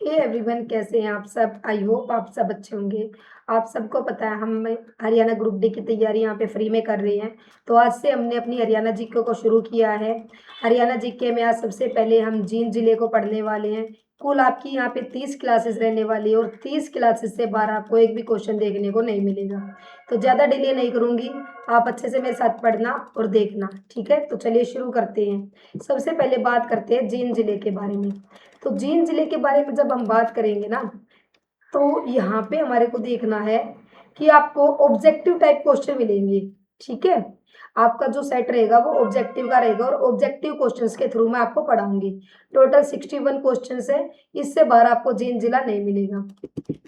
Hey everyone, कैसे हैं आप सब। आई होप आप सब अच्छे होंगे। आप सबको पता है हम हरियाणा ग्रुप डी की तैयारी यहाँ पे फ्री में कर रहे हैं। तो आज से हमने अपनी हरियाणा जीके को शुरू किया है। हरियाणा जीके में आज सबसे पहले हम जींद जिले को पढ़ने वाले हैं। कुल आपकी यहाँ पे 30 क्लासेस रहने वाली है और 30 क्लासेस से बाहर आपको एक भी क्वेश्चन देखने को नहीं मिलेगा। तो ज़्यादा डिले नहीं करूँगी, आप अच्छे से मेरे साथ पढ़ना और देखना, ठीक है। तो चलिए शुरू करते हैं। सबसे पहले बात करते हैं जींद जिले के बारे में। तो जींद जिले के बारे में जब हम बात करेंगे ना, तो यहाँ पे हमारे को देखना है कि आपको ऑब्जेक्टिव टाइप क्वेश्चन मिलेंगे, ठीक है। आपका जो सेट रहेगा वो ऑब्जेक्टिव का रहेगा और ऑब्जेक्टिव क्वेश्चंस के थ्रू मैं आपको पढ़ाऊंगी। टोटल 61 क्वेश्चंस है, इससे बाहर आपको जींद जिला नहीं मिलेगा।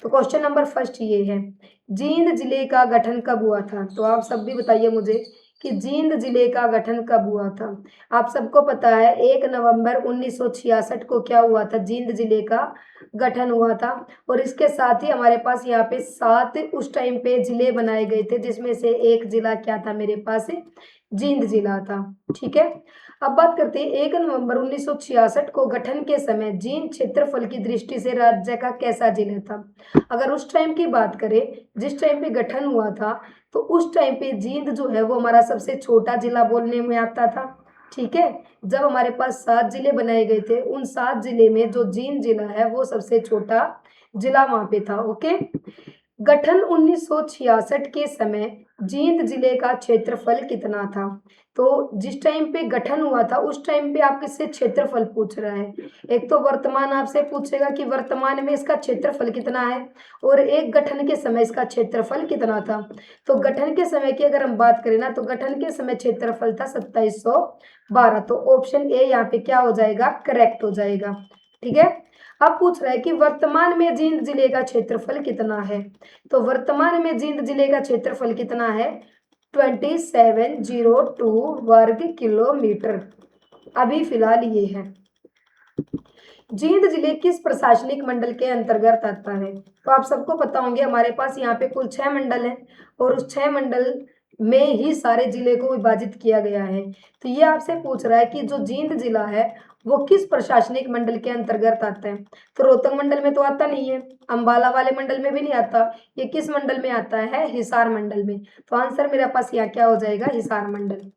तो क्वेश्चन नंबर फर्स्ट ये है, जींद जिले का गठन कब हुआ था। तो आप सब भी बताइए मुझे कि जींद जिले का गठन कब हुआ था। आप सबको पता है 1 नवंबर 1966 को क्या हुआ था, जींद जिले का गठन हुआ था। और इसके साथ ही हमारे पास यहाँ पे 7 उस टाइम पे जिले बनाए गए थे, जिसमें से एक जिला क्या था मेरे पास, जींद जिला था, ठीक है। अब बात करते हैं 1 नवंबर 1966 को गठन के समय जींद क्षेत्रफल की दृष्टि से राज्य का कैसा जिला था। अगर उस टाइम की बात करें, जिस टाइम पे गठन हुआ था, तो उस टाइम पे जींद जो है वो हमारा सबसे छोटा जिला बोलने में आता था, ठीक है। जब हमारे पास 7 जिले बनाए गए थे, उन 7 जिले में जो जींद जिला है वो सबसे छोटा जिला वहां पे था, ओके। गठन 1966 के समय जींद जिले का क्षेत्रफल कितना था। तो जिस टाइम पे गठन हुआ था उस टाइम पे आप किससे क्षेत्रफल पूछ रहा है। एक तो वर्तमान आपसे पूछेगा कि वर्तमान में इसका क्षेत्रफल कितना है, और एक गठन के समय इसका क्षेत्रफल कितना था। तो गठन के समय की अगर हम बात करें ना, तो गठन के समय क्षेत्रफल था 2712। तो ऑप्शन ए यहाँ पे क्या हो जाएगा, करेक्ट हो जाएगा, ठीक है। अब पूछ रहा है कि वर्तमान में जींद जिले का क्षेत्रफल कितना है। तो वर्तमान में जींद जिले का क्षेत्रफल कितना है, 2702 वर्ग किलोमीटर अभी फिलहाल ये है। जींद जिले किस प्रशासनिक मंडल के अंतर्गत आता है। तो आप सबको पता होंगे हमारे पास यहाँ पे कुल 6 मंडल है और उस 6 मंडल में ही सारे जिले को विभाजित किया गया है। तो ये आपसे पूछ रहा है कि जो जींद जिला है वो किस प्रशासनिक मंडल के अंतर्गत आता है। तो रोहतंग मंडल में तो आता नहीं है, अंबाला वाले मंडल में भी नहीं आता, ये किस मंडल में आता है, हिसार मंडल में। तो आंसर मेरे पास यहाँ क्या हो जाएगा, हिसार मंडल।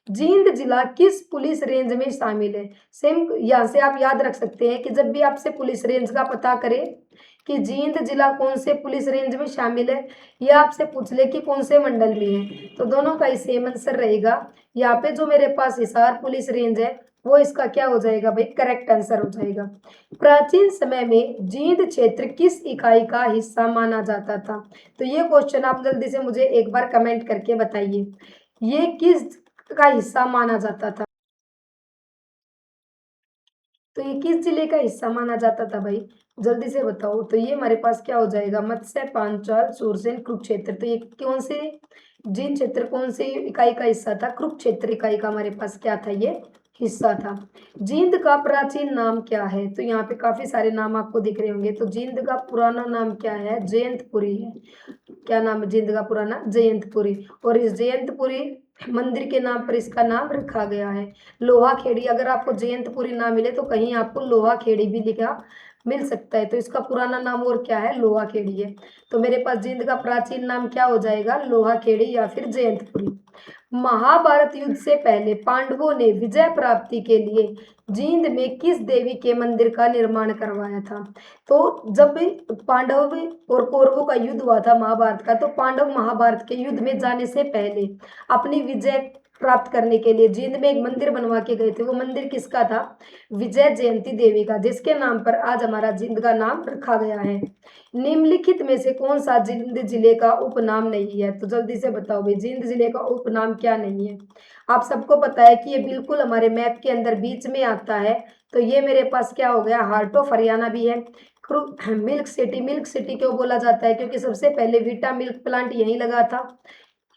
जींद जिला किस पुलिस रेंज में शामिल है। सेम यहाँ से आप याद रख सकते हैं कि जब भी आपसे पुलिस रेंज का पता करें कि जींद जिला कौन से पुलिस रेंज में शामिल है, या आपसे पूछ ले कि कौन से मंडल में है, तो दोनों का ही सेम आंसर रहेगा। यहाँ पे जो मेरे पास हिसार पुलिस रेंज है वो इसका क्या हो जाएगा भाई, करेक्ट आंसर हो जाएगा। प्राचीन समय में जींद क्षेत्र किस इकाई का हिस्सा माना जाता था। तो ये क्वेश्चन आप जल्दी से मुझे एक बार कमेंट करके बताइए, ये किस का हिस्सा माना जाता था। तो ये किस जिले का हिस्सा माना जाता था भाई, जल्दी से बताओ। तो ये हमारे पास क्या हो जाएगा, मत्स्य, पांचाल, सूरसेन, कुरुक्षेत्र। तो ये कौन से जींद क्षेत्र कौन से इकाई का हिस्सा था, कुरुक्षेत्र इकाई का हमारे पास क्या था, ये हिस्सा था। जींद का प्राचीन नाम क्या है। तो यहाँ पे काफी सारे नाम आपको दिख रहे होंगे। तो जींद का पुराना नाम क्या है, जयंतपुरी है। क्या नाम है जींद का पुराना, जयंतपुरी। और इस जयंतपुरी मंदिर के नाम पर इसका नाम रखा गया है। लोहा खेड़ी, अगर आपको जयंतपुरी ना मिले तो कहीं आपको लोहा खेड़ी भी लिखा मिल सकता है। तो इसका पुराना नाम और क्या है, लोहा खेड़ी है। तो मेरे पास जींद का प्राचीन नाम क्या हो जाएगा, लोहा खेड़ी या फिर जयंतपुरी। महाभारत युद्ध से पहले पांडवों ने विजय प्राप्ति के लिए जींद में किस देवी के मंदिर का निर्माण करवाया था। तो जब पांडव और कौरवों का युद्ध हुआ था महाभारत का, तो पांडव महाभारत के युद्ध में जाने से पहले अपनी विजय प्राप्त करने के लिए जींद में एक मंदिर बनवा के गए थे। वो मंदिर किसका था, विजय जयंती देवी का, जिसके नाम पर आज हमारा जींद का नाम रखा गया है। निम्नलिखित में से कौन सा जींद जिले का उपनाम नहीं है। तो जल्दी से बताओ भाई, जींद जिले का उपनाम क्या नहीं है। आप सबको पता है कि ये बिल्कुल हमारे मैप के अंदर बीच में आता है। तो ये मेरे पास क्या हो गया, हार्ट ऑफ हरियाणा भी है। मिल्क सिटी, मिल्क सिटी क्यों बोला जाता है, क्योंकि सबसे पहले वीटा मिल्क प्लांट यहीं लगा था,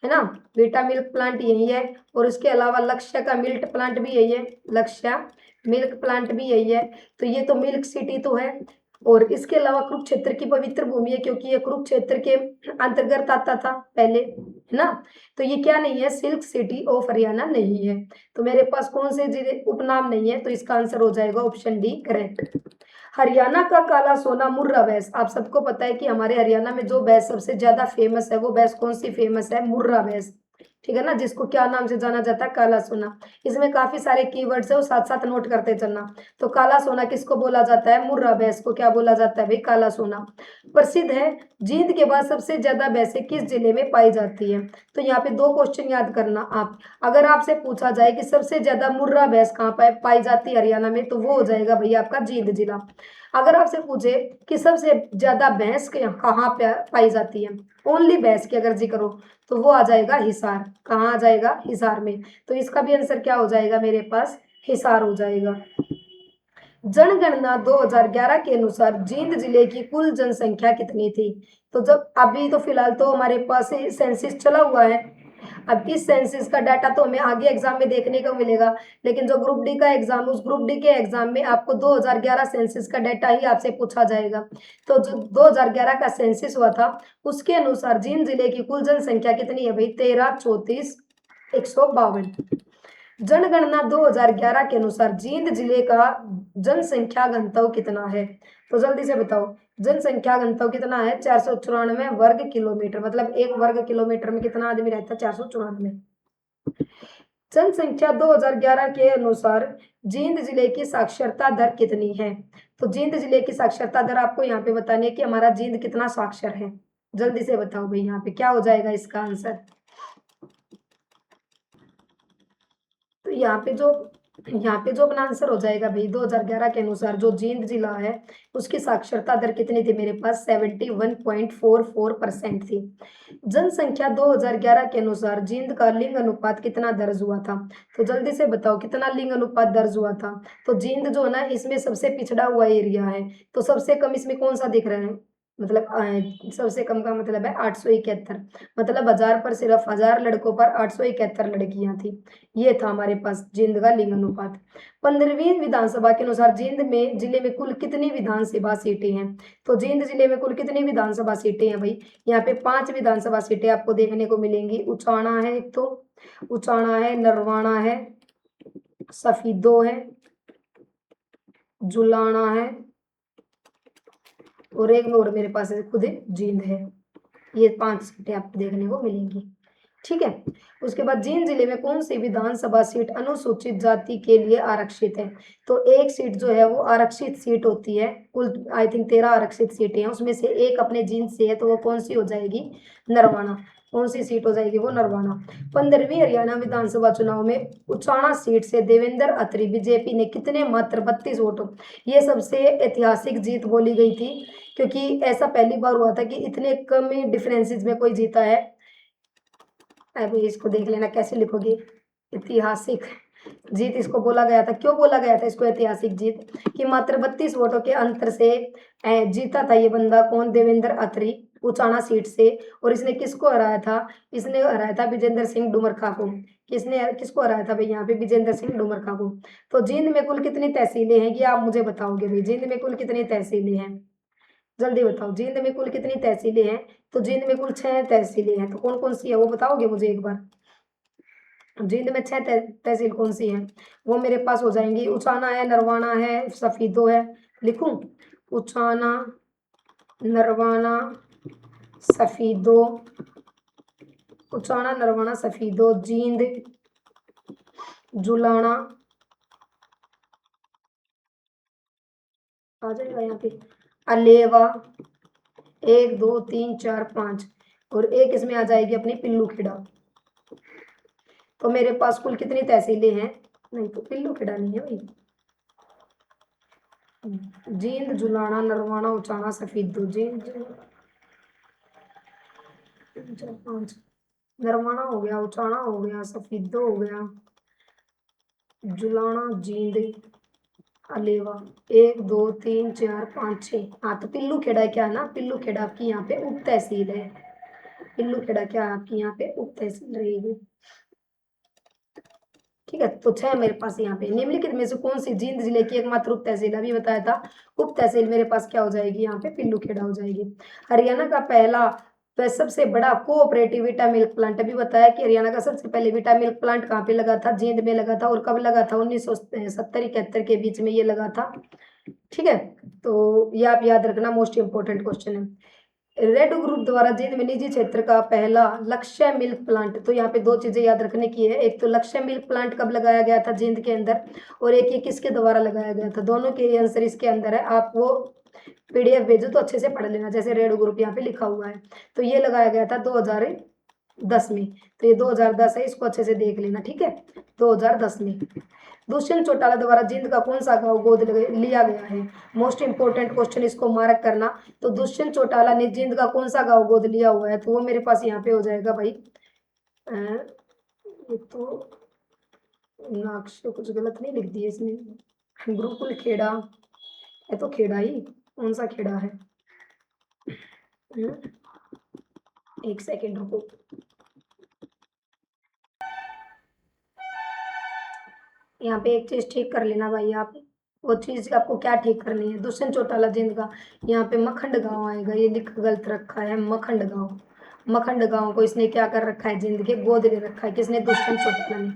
है ना। वीटा मिल्क प्लांट यही है। और इसके अलावा लक्ष्य का मिल्क प्लांट भी यही है, लक्ष्य मिल्क प्लांट भी यही है। तो ये तो मिल्क सिटी तो है। और इसके अलावा कुरुक्षेत्र की पवित्र भूमि है, क्योंकि ये कुरुक्षेत्र के अंतर्गत आता था पहले, है ना। तो ये क्या नहीं है, सिल्क सिटी ऑफ हरियाणा नहीं है। तो मेरे पास कौन से जिले उपनाम नहीं है, तो इसका आंसर हो जाएगा ऑप्शन डी, करेक्ट। हरियाणा का काला सोना मुर्रा भैंस, आप सबको पता है कि हमारे हरियाणा में जो भैंस सबसे ज्यादा फेमस है वो भैंस कौन सी फेमस है? मुर्रा भैंस, ठीक है ना, जिसको क्या नाम से जाना जाता है? काला सोना। इसमें काफी सारे कीवर्ड्स है, वो साथ साथ नोट करते चलना। तो काला सोना किसको बोला जाता है? मुर्रा भैंस को क्या बोला जाता है भाई? काला सोना। प्रसिद्ध है। जींद के बाद सबसे ज्यादा भैंसें किस जिले में पाई जाती है? तो यहाँ पे दो क्वेश्चन याद करना आप। अगर आपसे पूछा जाए कि सबसे ज्यादा मुर्रा भैंस कहाँ पाई जाती है हरियाणा में, तो वो हो जाएगा भैया आपका जींद जिला। अगर आपसे पूछे कि सबसे ज्यादा भैंस कहाँ पे पाई जाती है, ओनली भैंस की अगर जिक्र हो, तो वो आ जाएगा हिसार। कहाँ आ जाएगा? हिसार में। तो इसका भी आंसर क्या हो जाएगा मेरे पास? हिसार हो जाएगा। जनगणना 2011 के अनुसार जींद जिले की कुल जनसंख्या कितनी थी? तो जब अभी तो फिलहाल तो हमारे पास सेंसिस चला हुआ है। अब इस सेंसिस का डाटा तो हमें आगे एग्जाम में देखने को मिलेगा, लेकिन जो ग्रुप डी का एग्जाम, उस ग्रुप डी के एग्जाम में आपको 2011 सेंसिस का डाटा ही आपसे पूछा जाएगा। तो जो 2011 का सेंसिस हुआ था, उसके अनुसार जींद जिले की कुल जनसंख्या कितनी है भाई? 13,34,152। जनगणना 2011 के अनुसार जींद जिले का जनसंख्या घनत्व कितना है? तो जल्दी से बताओ, जनसंख्या घनत्व कितना है? 494 वर्ग किलोमीटर। मतलब एक वर्ग किलोमीटर में कितना आदमी रहता है? 494। जनसंख्या 2011 के अनुसार जींद जिले की साक्षरता दर कितनी है? तो जींद जिले की साक्षरता दर आपको यहाँ पे बतानी है कि हमारा जींद कितना साक्षर है। जल्दी से बताओ भाई, यहाँ पे क्या हो जाएगा इसका आंसर? तो यहाँ पे जो अपना आंसर हो जाएगा भाई, 2011 के अनुसार जो जींद जिला है उसकी साक्षरता दर कितनी थी मेरे पास? 71.44% थी। जनसंख्या 2011 के अनुसार जींद का लिंग अनुपात कितना दर्ज हुआ था? तो जल्दी से बताओ कितना लिंग अनुपात दर्ज हुआ था? तो जींद जो है ना, इसमें सबसे पिछड़ा हुआ एरिया है, तो सबसे कम इसमें कौन सा दिख रहा है? मतलब सबसे कम का मतलब है 871। मतलब 1000 पर सिर्फ 1000 लड़कों पर 871 लड़कियां थी। ये था हमारे पास जींद का लिंग अनुपात। 15वीं विधानसभा के अनुसार जींद में जिले में कुल कितनी विधानसभा सीटें हैं? तो जींद जिले में कुल कितनी विधानसभा सीटें हैं भाई? यहाँ पे 5 विधानसभा सीटें आपको देखने को मिलेंगी। उचाना है, एक तो उचाना है, नरवाना है, सफीदो है, जुलाना है, और एक में और मेरे पास खुद जींद है। ये 5 सीटें आपको देखने को मिलेंगी, ठीक है। उसके बाद जींद जिले में कौन सी विधानसभा सीट अनुसूचित जाति के लिए आरक्षित है? तो एक सीट जो है वो आरक्षित सीट होती है। कुल आई थिंक 13 आरक्षित सीटें हैं, उसमें से एक अपने जींद से है, तो वो कौन सी हो जाएगी? नरवाना। कौन सी सीट हो जाएगी? वो नरवाना। 15वीं हरियाणा विधानसभा चुनाव में उचाना सीट से देवेंद्र अत्री बीजेपी ने कितने मात्र 32 वोटों, ये सबसे ऐतिहासिक जीत बोली गई थी, क्योंकि ऐसा पहली बार हुआ था कि इतने कम डिफरेंसेस में कोई जीता है। अभी इसको देख लेना कैसे लिखोगे। ऐतिहासिक जीत इसको बोला गया था। क्यों बोला गया था इसको ऐतिहासिक जीत? कि मात्र 32 वोटों के अंतर से जीता था ये बंदा। कौन? देवेंद्र अत्री, उचाना सीट से। और इसने किसको हराया था? इसने हराया था विजेंद्र सिंह डुमरखा को। किसको हराया था भाई यहाँ पे? विजेंद्र सिंह डुमरखा को। तो जींद में कुल कितनी तहसीलें हैं, ये आप मुझे बताओगे भाई। जींद में कुल कितनी तहसीलें हैं? जल्दी बताओ, जींद में कुल कितनी तहसीलें हैं? तो जींद में कुल 6 तहसीलें हैं। तो कौन कौन सी है वो बताओगे मुझे एक बार? जींद में 6 तहसील कौन सी हैं? वो मेरे पास हो जाएंगी। उचाना है, नरवाना है, सफीदो है। लिखूं? उचाना, नरवाना, सफीदो, उचाना, नरवाना, सफीदो, जींद, जुलाना, आ जाएगा यहाँ पे, अलेवा, 1 2 3 4 5, और एक इसमें आ जाएगी अपनी पिल्लू खेड़ा। तो मेरे पास कुल कितनी तहसीलें हैं? नहीं, तो पिल्लू खेड़ा नहीं है भाई। जींद, जुलाना, नरवाना, उचाना, सफीदो, जींद, 3 4 5, नरवाना हो गया, उचाना हो गया, सफीदो हो गया, जुलाना, जींद, अलेवा, 1 2 3 4 5 6। हाँ, तो पिल्लू खेड़ा क्या है ना, पिल्लू खेड़ा आपकी यहाँ पे उप तहसील है। पिल्लू खेड़ा क्या है आपकी यहाँ पे? उप तहसील रहेगी, ठीक है। तो 6 मेरे पास यहाँ पे। निम्नलिखित में से कौन सी जींद जिले की एकमात्र उप तहसील? अभी बताया था उप तहसील मेरे पास क्या हो जाएगी यहाँ पे? पिल्लू खेड़ा हो जाएगी। हरियाणा का पहला वह सबसे बड़ा कोऑपरेटिव विटा मिल्क प्लांट, अभी बताया कि हरियाणा का सबसे पहले विटा मिल्क प्लांट कहाँ पे लगा था? जींद में लगा था। और कब लगा था? 1970 71 के बीच में ये लगा था। ठीक है, तो ये आप याद रखना, मोस्ट इंपॉर्टेंट क्वेश्चन है। रेड ग्रुप द्वारा जींद में निजी क्षेत्र का पहला लक्ष्य मिल्क प्लांट, तो यहाँ पे दो चीजें याद रखने की है, एक तो लक्ष्य मिल्क प्लांट कब लगाया गया था जींद के अंदर, और एक ये किसके द्वारा लगाया गया था, दोनों के आंसर इसके अंदर है। आप वो पीडीएफ भेजो तो अच्छे से पढ़ लेना, जैसे रेड ग्रुप यहाँ पे लिखा हुआ है, तो ये लगाया गया था 2010 में, तो ये 2010 है, इसको अच्छे से देख लेना, ठीक है, 2010 में। दुष्यंत चौटाला द्वारा जींद का कौन सा गांव गोद लिया गया है, मोस्ट इंपोर्टेंट क्वेश्चन, इसको मार्क करना। तो दुष्यंत चौटाला ने जींद का कौन सा गांव गोद लिया हुआ है, तो वो मेरे पास यहाँ पे हो जाएगा भाई, ये तो नाक्ष कुछ गलत नहीं लिख दिया इसने, गुरुकुल खेड़ा, ये तो खेड़ा ही, कौन सा खेड़ा है, एक सेकेंड रुको, यहाँ पे एक चीज ठीक कर लेना भाई आप, वो चीज आपको क्या ठीक करनी है, दुष्यंत चौटाला जींद का, यहाँ पे मखंड गांव आएगा, ये लिख गलत रखा है, मखंड गांव, मखंड गांव को इसने क्या कर रखा है, जींद के गोद ले रखा है, किसने, दुष्यंत चौटाला ने।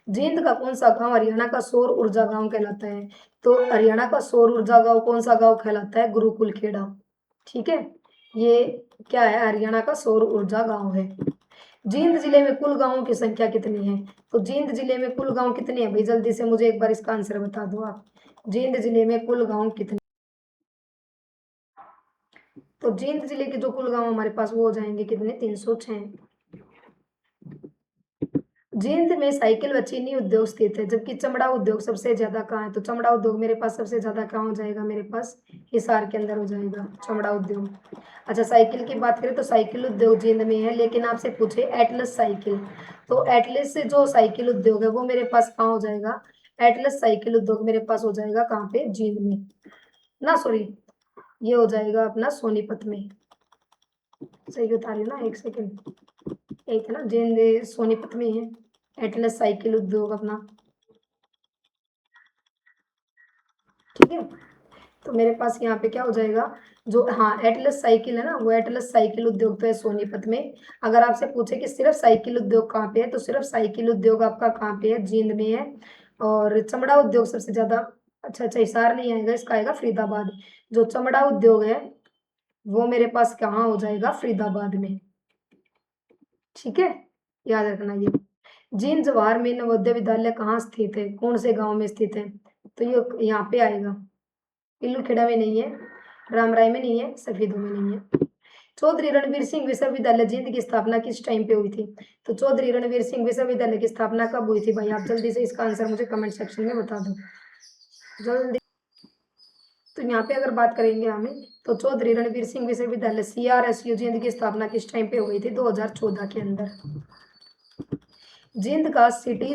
जींद का कौन सा गांव हरियाणा का सौर ऊर्जा गांव कहलाता है, तो हरियाणा का सौर ऊर्जा गांव कौन सा गांव कहलाता है, गुरुकुल खेड़ा, ठीक है, ये क्या है, हरियाणा का सौर ऊर्जा गांव है। जींद जिले में कुल गांवों की संख्या कितनी है, तो जींद जिले में कुल गांव कितने हैं भाई, जल्दी से मुझे एक बार इसका आंसर बता दो आप, जींद जिले में कुल गांव कितने, तो जींद जिले के जो कुल गांव हमारे पास वो हो जाएंगे कितने, 306। जींद में साइकिल व चीनी उद्योग स्थित है, जबकि चमड़ा उद्योग सबसे ज्यादा कहाँ है, तो चमड़ा उद्योग मेरे पास सबसे ज्यादा कहाँ हो जाएगा, मेरे पास हिसार के अंदर हो जाएगा चमड़ा उद्योग। अच्छा, साइकिल की बात करें तो साइकिल उद्योग जींद में है, लेकिन आपसे पूछे एटलस साइकिल, तो एटलस से जो साइकिल उद्योग है वो मेरे पास कहाँ हो जाएगा, एटलस साइकिल उद्योग मेरे पास हो जाएगा कहाँ पे, जींद में ना, सॉरी, ये हो जाएगा अपना सोनीपत में, सही बता रही हूँ ना, एक सेकेंड, एक है ना, जींद सोनीपत में है एटलस साइकिल उद्योग अपना, ठीक है, तो मेरे पास यहाँ पे क्या हो जाएगा, जो हाँ एटलस साइकिल है ना, वो एटलस साइकिल उद्योग तो है सोनीपत में। अगर आपसे पूछे कि सिर्फ साइकिल उद्योग कहाँ पे है, तो सिर्फ साइकिल उद्योग आपका कहाँ पे है, जींद में है। और चमड़ा उद्योग सबसे ज्यादा, अच्छा अच्छा, हिसार नहीं आएगा, इसका आएगा फरीदाबाद, जो चमड़ा उद्योग है वो मेरे पास कहाँ हो जाएगा, फरीदाबाद में, ठीक है, याद रखना ये। जींद जवाहर में नवोदय विद्यालय कहाँ स्थित है, कौन से गांव में स्थित है, तो ये यहाँ पे आएगा, इल्लू खेड़ा में नहीं है, रामराय में नहीं है, सफेदों में नहीं है। चौधरी रणवीर सिंह विश्वविद्यालय जींद की स्थापना किस टाइम पे हुई थी, तो चौधरी रणवीर सिंह विश्वविद्यालय की स्थापना कब हुई थी भाई, आप जल्दी से इसका आंसर मुझे कमेंट सेक्शन में बता दो जल्दी। तो यहाँ पे अगर बात करेंगे हमें, तो चौधरी रणवीर सिंह विश्वविद्यालय CRSU जींद की स्थापना किस टाइम पे हुई थी, 2014 के अंदर। जींद का सिटी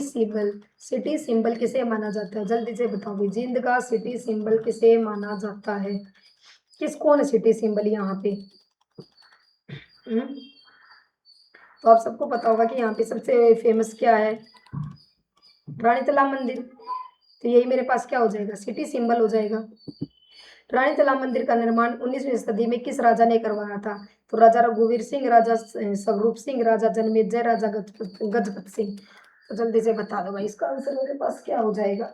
सिंबल किसे माना जाता है, जल्दी से बताओ, जींद का सिटी सिंबल किसे माना जाता है, किस कौन सिटी सिंबल यहाँ पे, तो आप सबको पता होगा कि यहाँ पे सबसे फेमस क्या है, रानी तालाब मंदिर, तो यही मेरे पास क्या हो जाएगा, सिटी सिंबल हो जाएगा। रानी तालाब मंदिर का निर्माण 19वीं सदी में किस राजा ने करवाया था, तो राजा रघुवीर सिंह, राजा स्वरूप सिंह, राजा जन्मेजय, राजा गजपत सिंह, तो जल्दी से बता दो भाई, इसका आंसर मेरे पास क्या हो जाएगा।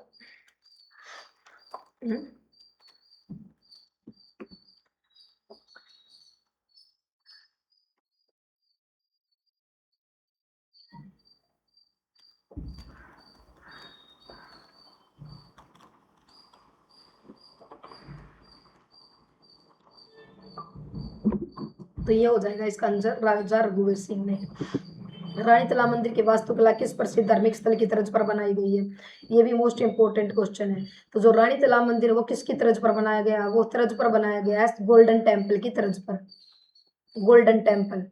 तो ये हो जाएगा इसका आंसर, राजा रघुवीर सिंह ने। रानी तालाब मंदिर की वास्तुकला किस प्रसिद्ध धार्मिक स्थल की तर्ज पर बनाई गई है, ये भी मोस्ट इंपोर्टेंट क्वेश्चन है। तो जो रानी तालाब मंदिर वो किसकी तर्ज पर बनाया गया, वो तर्ज पर बनाया गया है गोल्डन टेम्पल की तर्ज पर, गोल्डन टेम्पल।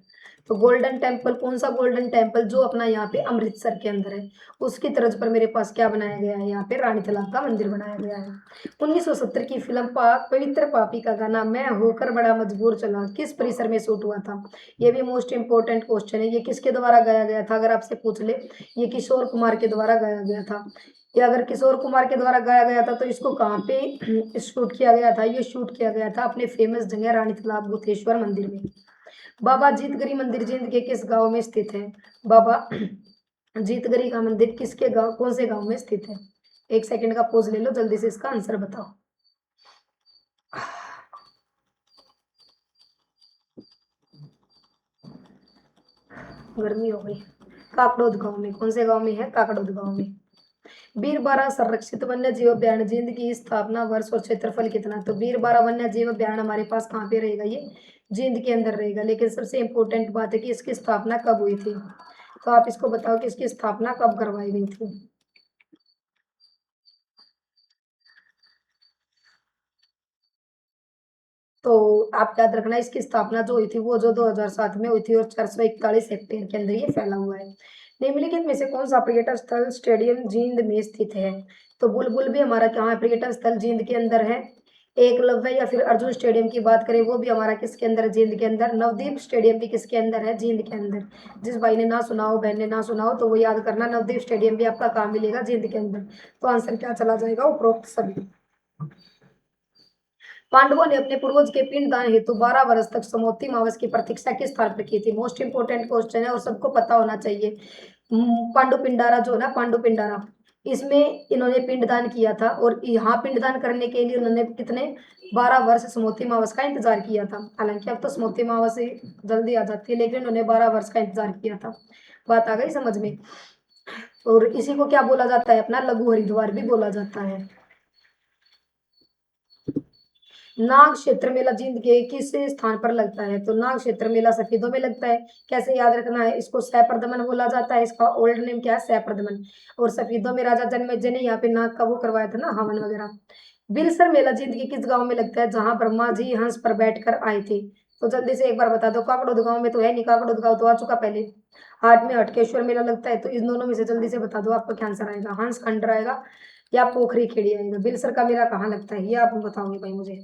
तो गोल्डन टेम्पल कौन सा गोल्डन टेम्पल, जो अपना यहाँ पे अमृतसर के अंदर है, उसकी तर्ज पर मेरे पास क्या बनाया गया है, यहाँ पे रानी तालाब का मंदिर बनाया गया है। 1970 की फिल्म पवित्र पापी का गाना मैं होकर बड़ा मजबूर चला किस परिसर में शूट हुआ था, ये भी मोस्ट इंपोर्टेंट क्वेश्चन है, ये किसके द्वारा गाया गया था, अगर आपसे पूछ ले, ये किशोर कुमार के द्वारा गाया गया था। ये अगर किशोर कुमार के द्वारा गाया गया था तो इसको कहाँ पे शूट किया गया था, ये शूट किया गया था अपने फेमस जगह रानी तालाब गुथेश्वर मंदिर में। बाबा जीतगरी मंदिर जींद के किस गांव में स्थित है, बाबा जीतगरी का मंदिर किसके गांव, कौन से गांव में स्थित है, एक सेकंड का पॉज ले लो, जल्दी से इसका आंसर बताओ। गर्मी हो गई। काकड़ोद गांव में, कौन से गांव में है? काकड़ोद गांव में। बीरबारा संरक्षित वन्य जीव अभ्यारण्य जींद की स्थापना वर्ष और क्षेत्रफल कितना? तो बीरबारा वन्य जीव अभ्यारण्य हमारे पास कहाँ पे रहेगा? ये जींद के अंदर रहेगा। लेकिन सबसे इंपॉर्टेंट बात है कि इसकी स्थापना कब हुई थी, तो आप इसको बताओ कि इसकी स्थापना कब करवाई गई थी। तो आप याद रखना, इसकी स्थापना जो हुई थी वो जो 2007 में हुई थी, और 441 हेक्टेयर के अंदर ये फैला हुआ है। निम्नलिखित में से कौन सा पर्यटन स्थल स्टेडियम जींद में स्थित है? तो बुलबुल भी हमारा क्या है? पर्यटन स्थल जींद के अंदर है। एकलव्य या फिर अर्जुन स्टेडियम की बात करें, वो भी हमारा किसके अंदर है? जींद के अंदर। नवदीप स्टेडियम भी किसके अंदर है? जींद के अंदर। जिस भाई ने ना सुना हो, बहन ने ना सुना हो, तो वो याद करना, नवदीप स्टेडियम भी आपका कहाँ मिलेगा? जींद के अंदर। तो आंसर क्या चला जाएगा? उपरोक्त सभी। पांडवों ने अपने पूर्वज के पिंडदान हेतु 12 वर्ष तक समोति मावस की प्रतीक्षा किस स्थान पर की थी? मोस्ट इंपोर्टेंट क्वेश्चन है और सबको पता होना चाहिए। पांडु पिंडारा जो है ना, पांडु पिंडारा, इसमें इन्होंने पिंडदान किया था, और यहाँ पिंडदान करने के लिए उन्होंने कितने 12 वर्ष समोति मावस का इंतजार किया था। हालांकि अब तो समोति मावस ही जल्दी आ जाती है, लेकिन उन्होंने 12 वर्ष का इंतजार किया था। बात आ गई समझ में? और इसी को क्या बोला जाता है? अपना लघु हरिद्वार भी बोला जाता है। नाग क्षेत्र मेला जींद के किस स्थान पर लगता है? तो नाग क्षेत्र मेला सफेदों में लगता है। कैसे याद रखना है? इसको सहप्रदमन बोला जाता है, इसका ओल्ड नेम क्या है? सहप्रदमन। और सफेदों में राजा जन्मेजय ने यहाँ पे नाग का वो करवाया था ना, हवन वगैरह। बिलसर मेला जींद के किस गांव में लगता है, जहां ब्रह्मा जी हंस पर बैठकर आए थे? तो जल्दी से एक बार बता दो। काकड़ोद गांव में तो है नहीं, काकड़ोद गांव तो आ चुका पहले। हाट में हटकेश्वर मेला लगता है। तो इन दोनों में से जल्दी से बता दो, आपका क्या आंसर आएगा? हंस खंडर आएगा या पोखरी खेड़ी आएगा? बिलसर का मेला कहाँ लगता है, ये आप बताओगे भाई मुझे।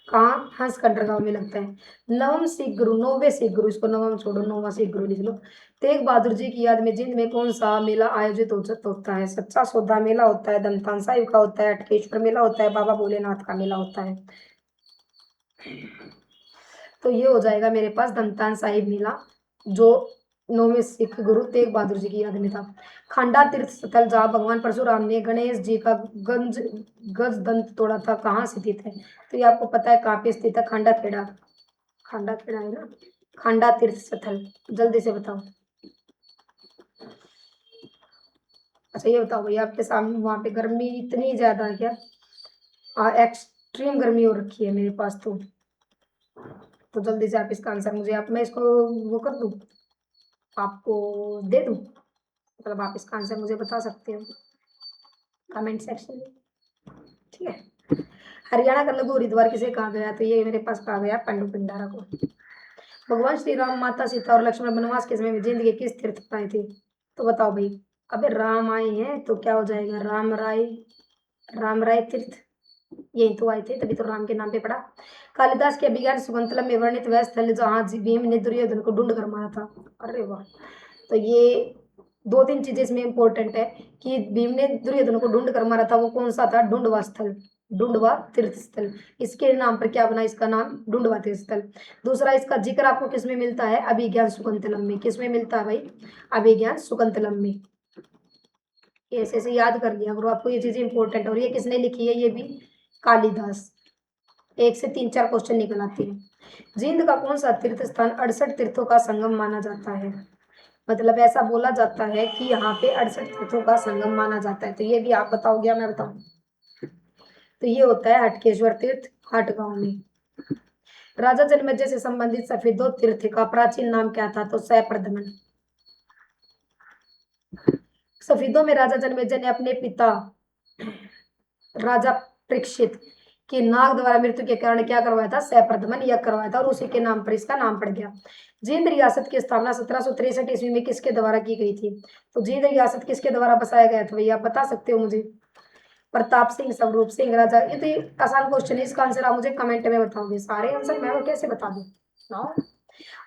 कहाँ? हंसकंडर गांव में लगता है। नवम सिख गुरु, नौवे सिख गुरु, इसको नवम छोड़ो, नौवा सिख गुरु लिख लो। तेग बहादुर जी की याद में जींद में कौन सा मेला आयोजित होता है? सच्चा सौदा मेला होता है, दमतान साहिब का होता है, अटकेश्वर मेला होता है, बाबा भोलेनाथ का मेला होता है। तो ये हो जाएगा मेरे पास दमतान साहिब मेला, जो नौवें सिख गुरु तेग बहादुर जी की याद में था। खांडा तीर्थ स्थल जहाँ भगवान परशुराम ने गणेश जी का गज दंत तोड़ा था, कहाँ स्थित है? तो ये आपको पता है कहाँ पे स्थित है? खांडा खेड़ा। खांडा खेड़ा है ना, खांडा तीर्थ स्थल। जल्दी से बताओ। अच्छा ये बताओ भैया, आपके सामने वहां पे गर्मी इतनी ज्यादा है क्या? एक्सट्रीम गर्मी हो रखी है मेरे पास तो जल्दी से आप इसका आंसर मुझे, आप मैं इसको वो कर दूं, आपको दे दूं, मतलब आप इसका आंसर मुझे बता सकते हो कमेंट सेक्शन में, ठीक है? हरियाणा का लघु हरिद्वार किसे कहा गया? तो ये मेरे पास कहा गया पांडु पिंडारा को। भगवान श्री राम, माता सीता और लक्ष्मण वनवास के समय में जिंदगी किस तीर्थ पर आए थे? तो बताओ भाई। अबे राम आए हैं तो क्या हो जाएगा? राम राय, राम राय तीर्थ, यही तो आए थे, तभी तो राम के नाम पे पड़ा। कालिदास के अभिज्ञान शाकुंतलम में वर्णित वह स्थल जहाँ भीम ने दुर्योधन को ढूंढ कर मारा था। अरे वाह! तो ये दो तीन चीजें इसमें इंपॉर्टेंट है कि भीम ने दुर्योधन को ढूंढ कर मारा था, वो कौन सा था? ढूंढवा स्थल, ढूंढवा तीर्थ स्थल। इसके नाम पर क्या बना? इसका नाम ढूंढवा तीर्थ स्थल। दूसरा, इसका जिक्र आपको किसमें मिलता है? अभिज्ञान शाकुंतलम में। किसमें मिलता है भाई? अभिज्ञान शाकुंतलम में। ऐसे ऐसे याद कर लिया करो, आपको ये चीजें इंपॉर्टेंट है। और ये किसने लिखी है? ये भी कालिदास। एक से तीन चार क्वेश्चन निकल आते हैं। जींद का कौन सा तीर्थ स्थान 68 तीर्थों का संगम माना जाता है? मतलब ऐसा बोला जाता है कि यहाँ पे 68 तीर्थों का संगम माना जाता है। तो ये भी आप बताओगे या मैं बताऊं? तो ये होता है हटकेश्वर तीर्थ, हट गांव में। राजा जन्मेजय से संबंधित सफेदो तीर्थ का प्राचीन नाम क्या था? तो सहप्रदमन। सफेदों में राजा जन्मेजय ने अपने पिता राजा परीक्षित की नाग द्वारा मृत्यु के कारण क्या करवाया था? सहप्रदमन यज्ञ करवाया था, और उसी के नाम पर इसका नाम पड़ गया। जींद रियासत की स्थापना 1763 ईस्वी में किसके द्वारा की गई थी? तो जींद रियासत किसके द्वारा बसाया गया था भैया, आप बता सकते हो मुझे? प्रताप सिंह, स्वरूप सिंह राजा। ये तो आसान क्वेश्चन है, इसका आंसर आप मुझे कमेंट में बताओगे। सारे आंसर मैं कैसे बता दूं?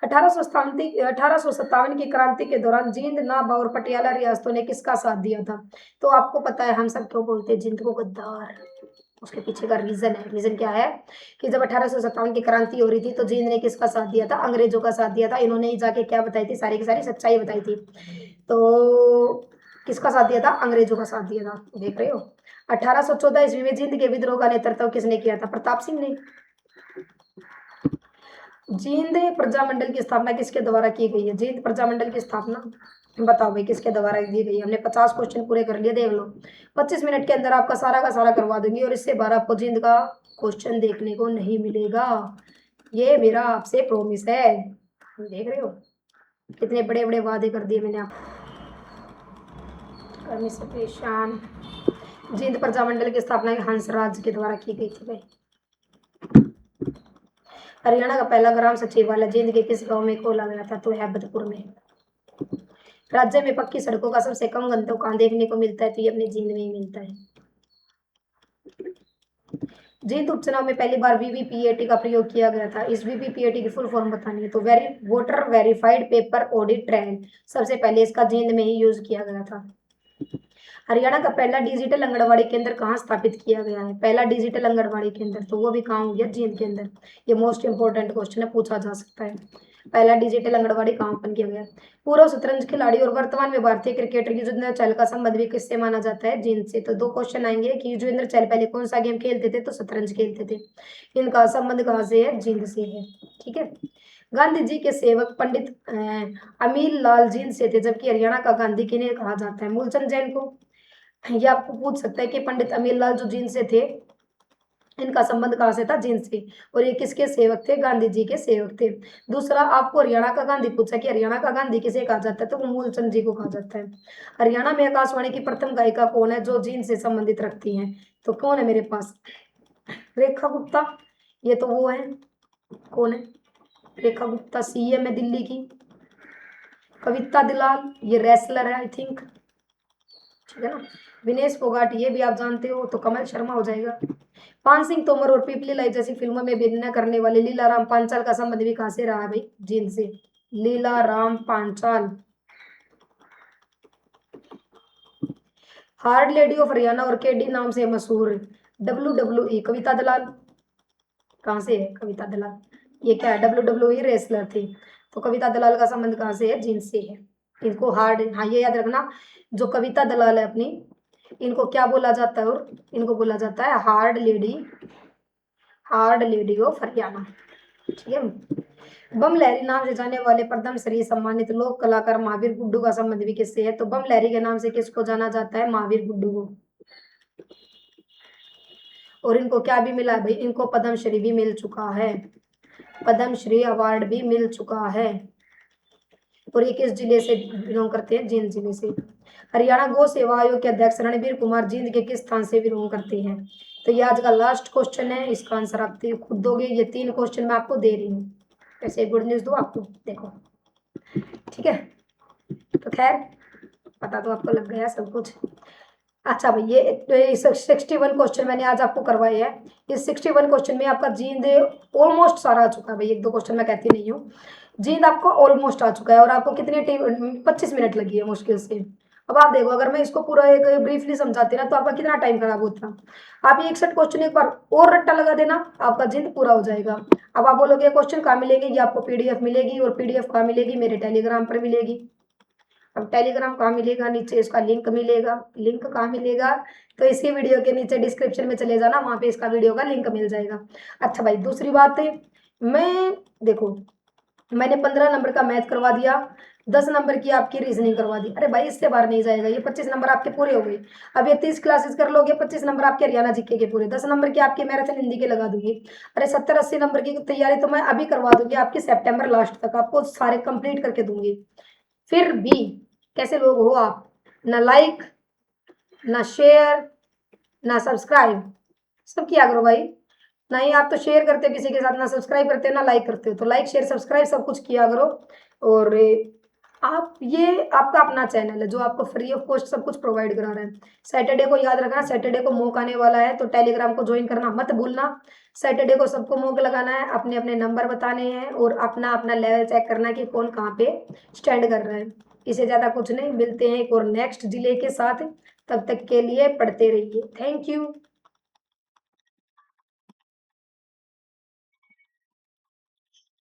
1857 की क्रांति के दौरान जींद, नाभा और पटियाला रियासतों ने किसका साथ दिया था? तो आपको पता है हम सब क्यों बोलते हैं जींद को गद्दार? उसके पीछे का रीजन है। रीजन क्या है कि जब 1857 की क्रांति हो रही थी तो जींद ने किसका साथ दिया था? अंग्रेजों का साथ दिया था। इन्होंने ही जाके क्या बताई थी? सारी की सारी सच्चाई बताई थी। तो किसका साथ दिया था? अंग्रेजों का साथ दिया था। देख रहे हो? 1814 ईस्वी में जींद के विद्रोह का नेतृत्व किसने किया था? प्रताप सिंह ने। जींद प्रजामंडल की स्थापना किसके द्वारा की गई है? जींद प्रजामंडल की स्थापना बताओ भाई किसके द्वारा की गई है? हमने 50 क्वेश्चन पूरे कर लिए, देख लो। 25 मिनट के अंदर आपका सारा का सारा करवा दूंगी और इससे बार आपको जींद का क्वेश्चन देखने को नहीं मिलेगा, ये मेरा आपसे प्रॉमिस है। देख रहे हो कितने बड़े बड़े वादे कर दिए मैंने आप। गर्मी से परेशान। जींद प्रजामंडल की स्थापना हंसराज के द्वारा की गई थी भाई। हरियाणा का पहला ग्राम सचिवालय जींद के किस गांव में खोला गया था? तो हैबतपुर में। राज्य में पक्की सड़कों का सबसे कम गंतव्य कहाँ देखने को मिलता है? तो ये अपने जींद में ही मिलता है। जींद उपचुनाव में पहली बार वीवीपीएटी का प्रयोग किया गया था। इस वीवीपीएटी की फुल फॉर्म बतानी है। तो voter verified paper audit trial, सबसे पहले इसका जींद में ही यूज किया गया था। हरियाणा का पहला डिजिटल आंगनबाड़ी केंद्र कहाँ स्थापित किया गया है? पहला डिजिटल आंगनबाड़ी केंद्र, तो वो भी कहाँ हो गया? जींद के अंदर। ये मोस्ट इंपोर्टेंट क्वेश्चन है, पूछा जा सकता है। पहला डिजिटल आंगनबाड़ी कहाँ ओपन किया गया? पूर्व शतरंज खिलाड़ी और वर्तमान में भारतीय क्रिकेटर युजवेंद्र चहल का संबंध भी किससे माना जाता है? जींद से। तो 2 क्वेश्चन आएंगे कि युजवेंद्र चहल पहले कौन सा गेम खेलते थे? तो शतरंज खेलते थे। इनका संबंध कहाँ से है? जींद से है। ठीक है। गांधी जी के सेवक पंडित अमीर लाल जींद से थे, जबकि हरियाणा का गांधी किन्हें कहा जाता है? मूलचंद जैन को। ये आपको पूछ सकता है कि पंडित अमीरलाल जो जींद से थे, इनका संबंध कहाँ से था? जींद से। और ये किसके सेवक थे? गांधी जी के सेवक थे। दूसरा आपको हरियाणा का गांधी पूछा कि हरियाणा का गांधी किसे कहा जाता है? तो वो मूलचंद जी को कहा जाता है। हरियाणा में आकाशवाणी की प्रथम गायिका कौन है जो जींद से संबंधित रखती है? तो कौन है मेरे पास? रेखा गुप्ता। ये तो वो है, कौन है? रेखा गुप्ता सीएम है दिल्ली की। कविता दलाल, ये रेसलर है आई थिंक, ठीक है ना। विनेश फोगाट, ये भी आप जानते हो। तो कमल शर्मा हो जाएगा। पान सिंह तोमर और पीपली लाई जैसी फिल्मों में अभिनय करने वाले लीलाराम पांचाल का संबंध भी कहां से रहा है भाई? जींद से। Lilaram Panchal. Hard lady of Haryana और केडी नाम से मशहूर WWE कविता दलाल कहां से है? कविता दलाल ये क्या है? WWE रेसलर थी। तो कविता दलाल का संबंध कहां से है? जींद से है। इनको हार्ड, हाँ ये याद रखना, जो कविता दलाल है अपनी, इनको क्या बोला जाता है? और इनको बोला जाता है हार्ड लेडी ऑफ हरियाणा। ठीक है। बम लहरी नाम से जाने वाले पद्मश्री सम्मानित लोक कलाकार महावीर गुड्डू का संबंध भी किससे है? तो बम लहरी के नाम से किसको जाना जाता है? महावीर गुड्डू को। और इनको क्या भी मिला है भाई? इनको पद्मश्री भी मिल चुका है, पद्मश्री अवार्ड भी मिल चुका है। और ये किस जिले से बिलोंग करते हैं? जींद जिले से। हरियाणा गौ सेवा आयोग के अध्यक्ष रणबीर कुमार जींद के किस स्थान से बिलोंग करते हैं? तो ये आज का लास्ट क्वेश्चन है, इसका आंसर आप खुद दोगे। ये 3 क्वेश्चन मैं आपको दे रही हूँ, ऐसे गुड न्यूज दो आपको, देखो। ठीक है, तो खैर पता तो आपको लग गया सब कुछ। अच्छा भाई, ये 61 क्वेश्चन मैंने आज आपको करवाए हैं। इस 61 क्वेश्चन में आपका जींद ऑलमोस्ट सारा आ चुका है भाई, 1-2 क्वेश्चन मैं कहती नहीं हूँ। जींद आपको ऑलमोस्ट आ चुका है और आपको कितने 25 मिनट लगी है मुश्किल से। अब आप देखो, अगर मैं इसको पूरा एक ब्रीफली समझाती ना तो आपका कितना टाइम खराब होता। आप ये 61 क्वेश्चन एक बार और रट्टा लगा देना, आपका जींद पूरा हो जाएगा। अब आप बोलोगे क्वेश्चन कहाँ मिलेंगे? ये आपको PDF मिलेगी, और PDF कहाँ मिलेगी? मेरे टेलीग्राम पर मिलेगी। अब टेलीग्राम कहाँ मिलेगा? नीचे इसका लिंक मिलेगा। लिंक कहाँ मिलेगा? तो इसी वीडियो के नीचे डिस्क्रिप्शन में चले जाना, वहां पे इसका वीडियो का लिंक मिल जाएगा। अच्छा भाई, दूसरी बात है, मैं देखो मैंने 15 नंबर का मैथ करवा दिया, 10 नंबर की आपकी रीजनिंग करवा दी। अरे भाई इससे बाहर नहीं जाएगा, ये 25 नंबर आपके पूरे हो गए। अब ये 30 क्लासेस कर लोगे, 25 नंबर आपके हरियाणा जीके के पूरे, 10 नंबर की आपकी मैराथन हिंदी के लगा दूंगी। अरे 70-80 नंबर की तैयारी तो मैं अभी करवा दूंगी आपकी, सितंबर लास्ट तक आपको सारे कंप्लीट करके दूंगी। फिर भी कैसे लोग हो आप? ना लाइक, ना शेयर, ना सब्सक्राइब। सब किया करो भाई। नहीं आप तो शेयर करते हो किसी के साथ, ना सब्सक्राइब करते हो ना लाइक करते हो। तो लाइक शेयर सब्सक्राइब सब कुछ किया करो। और आप, ये आपका अपना चैनल है जो आपको फ्री ऑफ कॉस्ट सब कुछ प्रोवाइड करा रहा है। सैटरडे को याद रखना, सैटरडे को मॉक आने वाला है, तो टेलीग्राम को ज्वाइन करना मत भूलना। सैटरडे को सबको मॉक लगाना है, अपने अपने नंबर बताने हैं और अपना अपना लेवल चेक करना कि कौन कहाँ पे स्टैंड कर रहा है। इससे ज़्यादा कुछ नहीं। मिलते हैं एक और नेक्स्ट जिले के साथ, तब तक के लिए पढ़ते रहिए। Thank you.